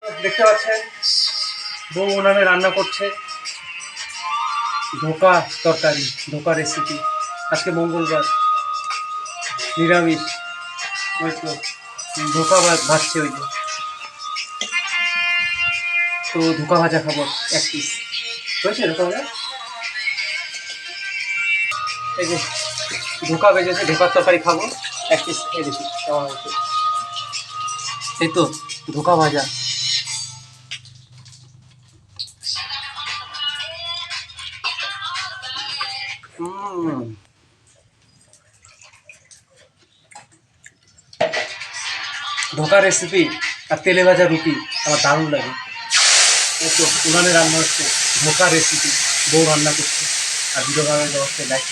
দেখতে পাচ্ছেন বউ উনানে রান্না করছে ধোকা তরকারি, ধোকা রেসিপি। আজকে মঙ্গলবার, নিরামিষ। ওই তো ধোকা ভাজছে, ওই যে। তো ধোকা ভাজা খাবো এক পিস। হয়েছে ধোকা ভাজা? এই যে ধোকা ভেজেছে, ধোকার তরকারি খাবো এক পিস, খেয়ে দেখি কেমন হয়েছে। এই তো ধোকা ভাজা। ধোকা রেসিপি আর তেলে ভাজা রুটি আমার দারুণ লাগে। এই তো উনানে রান্না হচ্ছে ধোকা রেসিপি, বউ রান্না করছে। আর ভিডিও বানানোর ব্যবস্থা লাইক